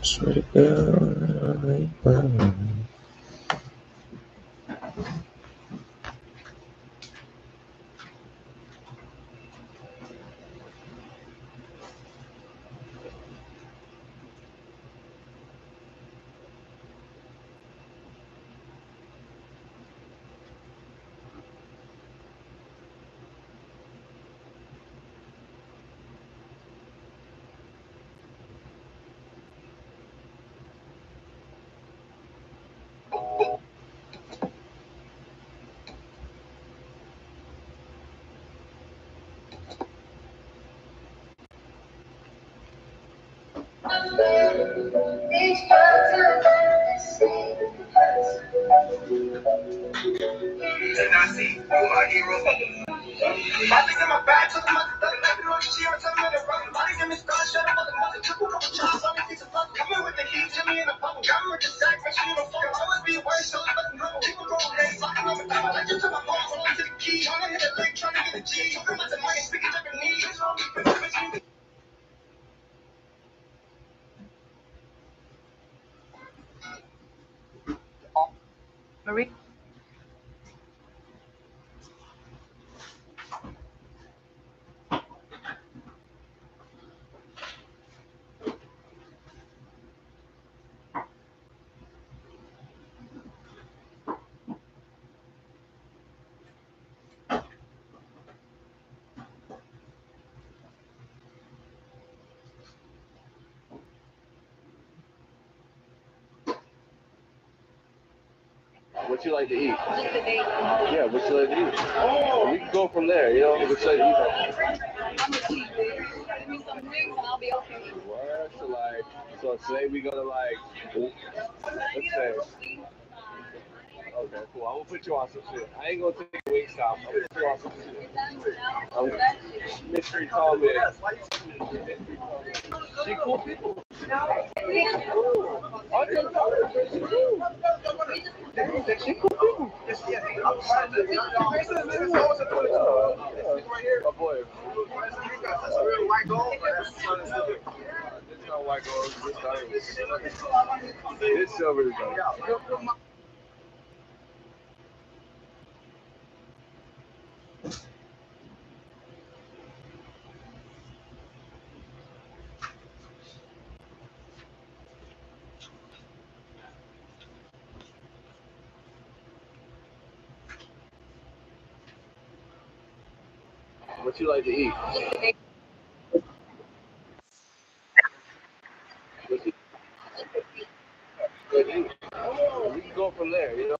Sweet girl, And I see you my hero. Bodies in my bag, took them out the thing. Every she ever tell me to run. Bodies in this gun, shut up, mother, triple couple chops. On me, piece of fuck. Coming with the heat, Jimmy in the bubble. Coming with the sack, make sure you don't fuck. Always be away, so let them know. People go away, fucking on the top. I like you to my mom, hold on to the key. Trying to hit a lick, trying to get a G. Talking about the money, speaking Japanese. Bitch, on me, bitch, Marie? What you like to eat? Yeah, what you like to eat? We can go from there, you know? What you like to eat? Word, so today we gonna let's say, okay, cool. I'm gonna put you on some shit. I ain't gonna take Wingstop. I'm gonna put you on some shit. Mystery comment. She cool people. Oh, she cool. She cool people. My boy. That's a real white gold. This not white gold. This diamond. This silver is diamond. What you like to eat? What you like to eat? We can go from there, you know?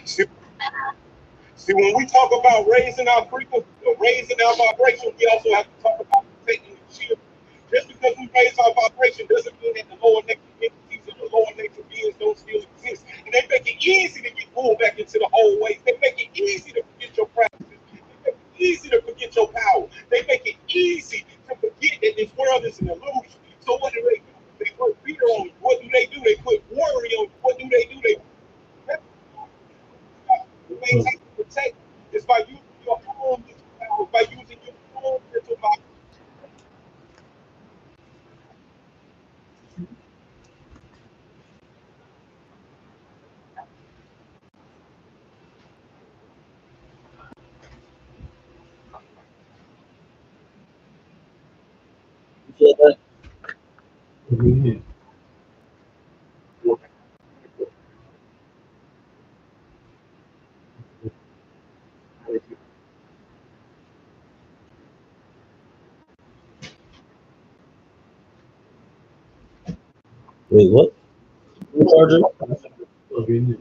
See, see, when we talk about raising our people, raising our vibration, we also have to talk about protecting the children. Just because we raise our vibration doesn't mean that the lower nature entities and the lower nature beings don't still exist. And they make it easy to get pulled back into the old ways. They make it easy to forget your practices. They make it easy to forget your power. They make it easy to forget that this world is an illusion. So what do? They put fear on you. What do? They put worry on you. What do? They maintain and protect is by using your own mental power, by using your own mental power. You feel that? Mhm. Wait, what? Charger? Okay.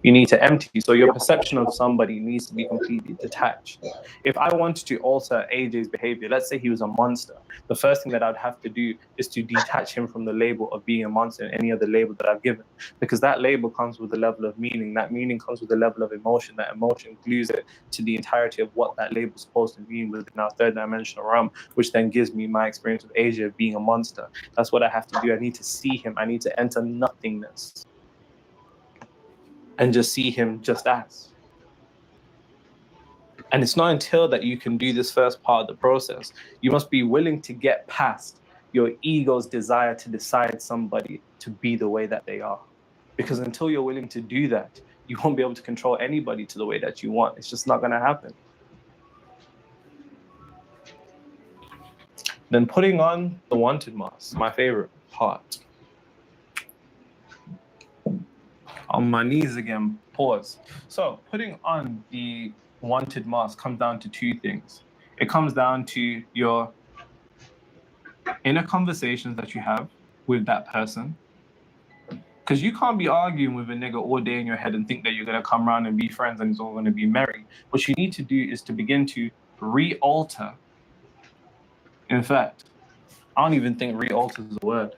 You need to empty. So your perception of somebody needs to be completely detached. If I wanted to alter AJ's behavior, let's say he was a monster, the first thing that I'd have to do is to detach him from the label of being a monster and any other label that I've given. Because that label comes with a level of meaning. That meaning comes with a level of emotion. That emotion glues it to the entirety of what that label is supposed to mean within our third dimensional realm, which then gives me my experience with AJ of being a monster. That's what I have to do. I need to see him. I need to enter nothingness and just see him just as. And it's not until that you can do this first part of the process. You must be willing to get past your ego's desire to decide somebody to be the way that they are. Because until you're willing to do that, you won't be able to control anybody to the way that you want. It's just not going to happen. Then putting on the wanted mask, my favorite part. On my knees again, pause. So putting on the wanted mask comes down to two things. It comes down to your inner conversations that you have with that person, Because you can't be arguing with a nigga all day in your head and think that you're going to come around and be friends and it's all going to be merry. What you need to do is to begin to re-alter. In fact, I don't even think re-alter is a word.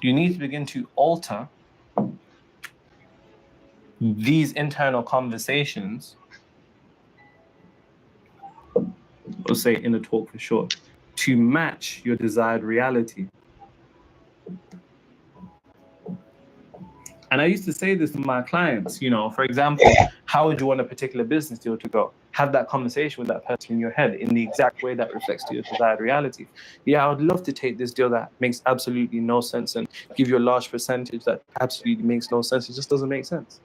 You need to begin to alter these internal conversations, or say inner talk for short, to match your desired reality. And I used to say this to my clients, you know, for example, how would you want a particular business deal to go? Have that conversation with that person in your head in the exact way that reflects to your desired reality. Yeah, I would love to take this deal that makes absolutely no sense and give you a large percentage that absolutely makes no sense. It just doesn't make sense.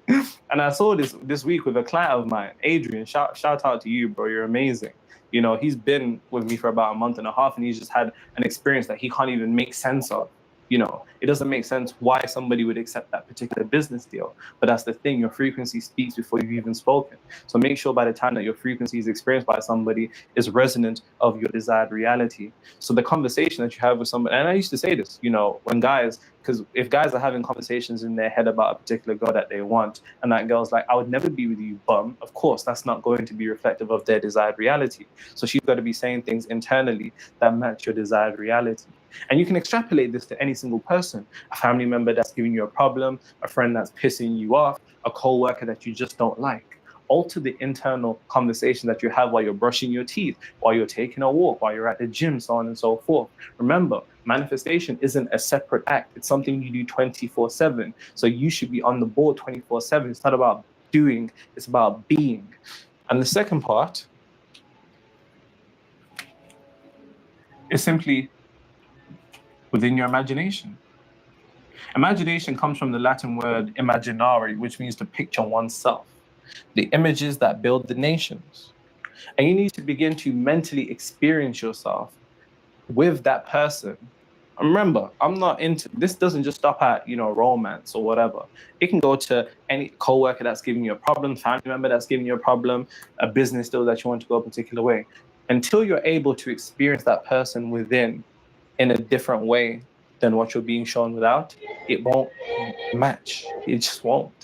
And I saw this week with a client of mine, Adrian. Shout out to you, bro. You're amazing. You know, he's been with me for about a month and a half, and he's just had an experience that he can't even make sense of. You know, it doesn't make sense why somebody would accept that particular business deal. But that's the thing, your frequency speaks before you've even spoken. So make sure by the time that your frequency is experienced by somebody is resonant of your desired reality. So the conversation that you have with somebody, and I used to say this, you know, when guys, because if guys are having conversations in their head about a particular girl that they want, and that girl's like, I would never be with you, bum, of course, that's not going to be reflective of their desired reality. So she's got to be saying things internally that match your desired reality. And you can extrapolate this to any single person, a family member that's giving you a problem, a friend that's pissing you off, a co-worker that you just don't like. Alter the internal conversation that you have while you're brushing your teeth, while you're taking a walk, while you're at the gym, so on and so forth. Remember, manifestation isn't a separate act. It's something you do 24/7. So you should be on the board 24/7. It's not about doing, it's about being. And the second part is simply within your imagination. Imagination comes from the Latin word imaginare, which means to picture oneself, the images that build the nations. And you need to begin to mentally experience yourself with that person. And remember, I'm not into, this doesn't just stop at, you know, romance or whatever. It can go to any coworker that's giving you a problem, family member that's giving you a problem, a business deal that you want to go a particular way. Until you're able to experience that person within in a different way than what you're being shown without, it won't match. It just won't.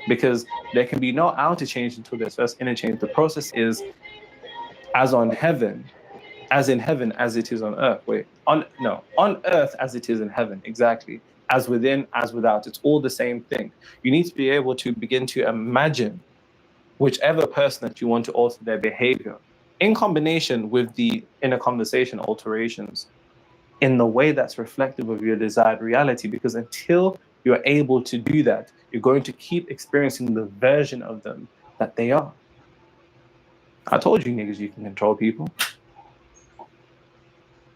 Because there can be no outer change until there's first inner change. The process is as on heaven, as in heaven, as it is on earth. On earth as it is in heaven, exactly. As within, as without. It's all the same thing. You need to be able to begin to imagine whichever person that you want to alter their behavior in combination with the inner conversation alterations in the way that's reflective of your desired reality. Because until you're able to do that, you're going to keep experiencing the version of them that they are. I told you niggas you can control people.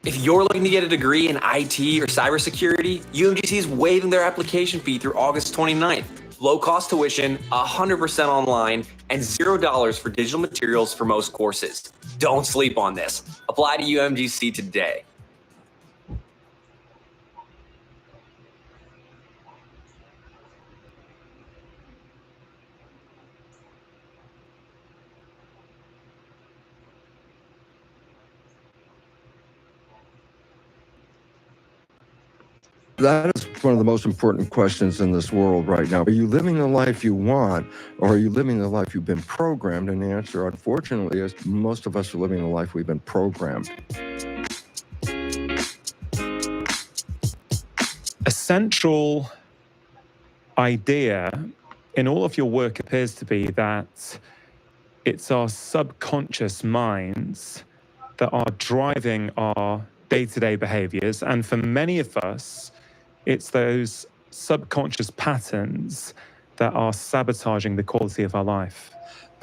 If you're looking to get a degree in IT or cybersecurity, UMGC is waiving their application fee through August 29th. Low-cost tuition, 100% online, and $0 for digital materials for most courses. Don't sleep on this. Apply to UMGC today. That is one of the most important questions in this world right now. Are you living the life you want, or are you living the life you've been programmed? And the answer, unfortunately, is most of us are living the life we've been programmed. A central idea in all of your work appears to be that it's our subconscious minds that are driving our day-to-day behaviors. And for many of us, it's those subconscious patterns that are sabotaging the quality of our life.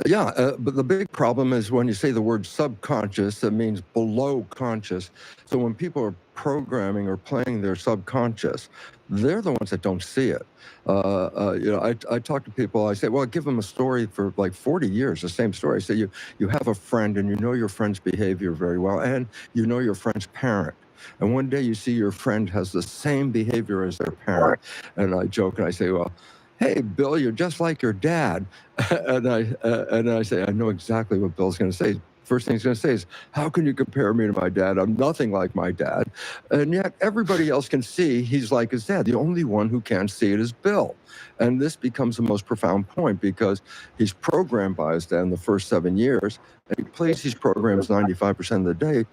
Yeah, but the big problem is when you say the word subconscious, it means below conscious. So when people are programming or playing their subconscious, they're the ones that don't see it. I talk to people, I say, well, give them a story for like 40 years, the same story. I say, you have a friend and you know your friend's behavior very well, and you know your friend's parent. And one day you see your friend has the same behavior as their parent. And I joke and I say, well, hey, Bill, you're just like your dad. And I say, I know exactly what Bill's going to say. first thing he's going to say is, how can you compare me to my dad? I'm nothing like my dad. And yet everybody else can see he's like his dad. The only one who can't see it is Bill. And this becomes the most profound point because he's programmed by his dad in the first 7 years, and he plays these programs 95% of the day.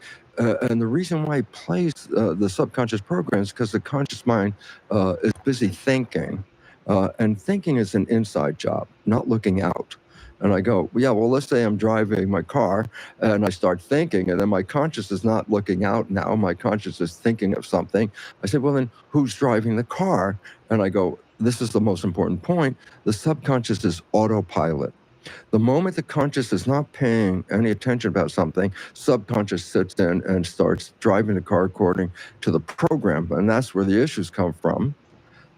And the reason why he plays the subconscious programs is because the conscious mind is busy thinking. And thinking is an inside job, not looking out. And I go, yeah, well, let's say I'm driving my car and I start thinking, and then my conscious is not looking out now. My conscious is thinking of something. I said, well, then who's driving the car? And I go, this is the most important point. The subconscious is autopilot. The moment the conscious is not paying any attention about something, subconscious sits in and starts driving the car according to the program. And that's where the issues come from.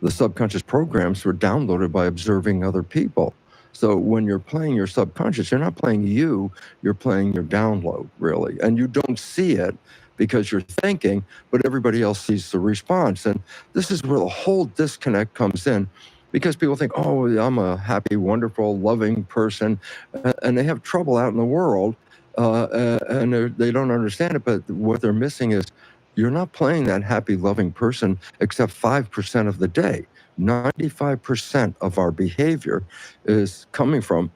The subconscious programs were downloaded by observing other people. So when you're playing your subconscious, you're not playing you, you're playing your download, really. And you don't see it because you're thinking, but everybody else sees the response. And this is where the whole disconnect comes in, because people think, oh, I'm a happy, wonderful, loving person, and they have trouble out in the world, and they don't understand it. But what they're missing is you're not playing that happy, loving person except 5% of the day. 95% of our behavior is coming from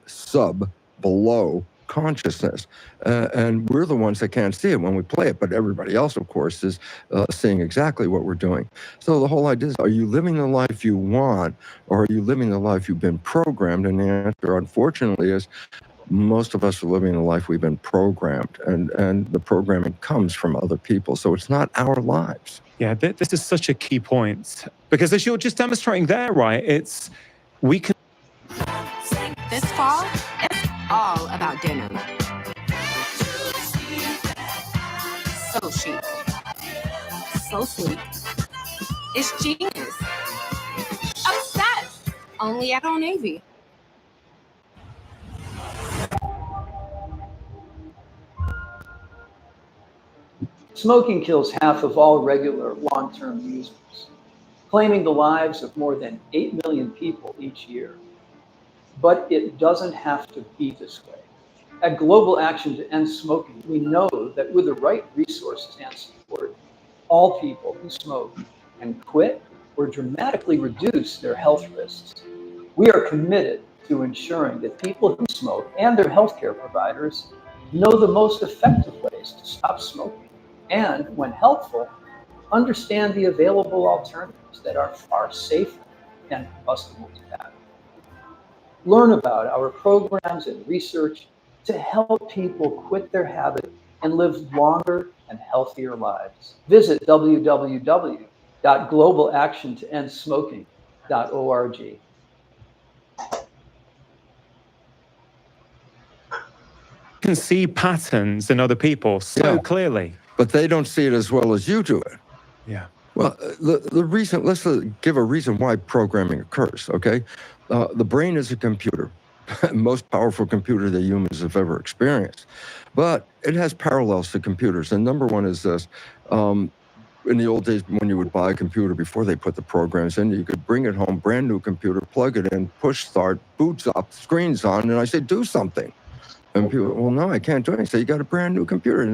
below consciousness. And we're the ones that can't see it when we play it, but everybody else, of course, is seeing exactly what we're doing. So the whole idea is, are you living the life you want, or are you living the life you've been programmed? And the answer, unfortunately, is most of us are living the life we've been programmed, and the programming comes from other people. So it's not our lives. Yeah, this is such a key point, because as you're just demonstrating there, right, we can. This fall, it's all about denim. So chic. So sleek. It's genius. Obsessed. Only at Old Navy. Smoking kills half of all regular long-term users, claiming the lives of more than 8 million people each year. But it doesn't have to be this way. At Global Action to End Smoking, we know that with the right resources and support, all people who smoke can quit or dramatically reduce their health risks. We are committed to ensuring that people who smoke and their healthcare providers know the most effective ways to stop smoking, and, when helpful, understand the available alternatives that are far safer than combustible tobacco. Learn about our programs and research to help people quit their habit and live longer and healthier lives. Visit www.globalactiontoendsmoking.org. Can see patterns in other people so clearly. But they don't see it as well as you do it. Yeah. Well, the reason, let's give a reason why programming occurs, okay? The brain is a computer, most powerful computer that humans have ever experienced. But it has parallels to computers. And number one is this. In the old days, when you would buy a computer before they put the programs in, you could bring it home, brand new computer, plug it in, push start, boots up, screen's on, and I say, do something. And people, well, no, I can't do anything. So you got a brand new computer.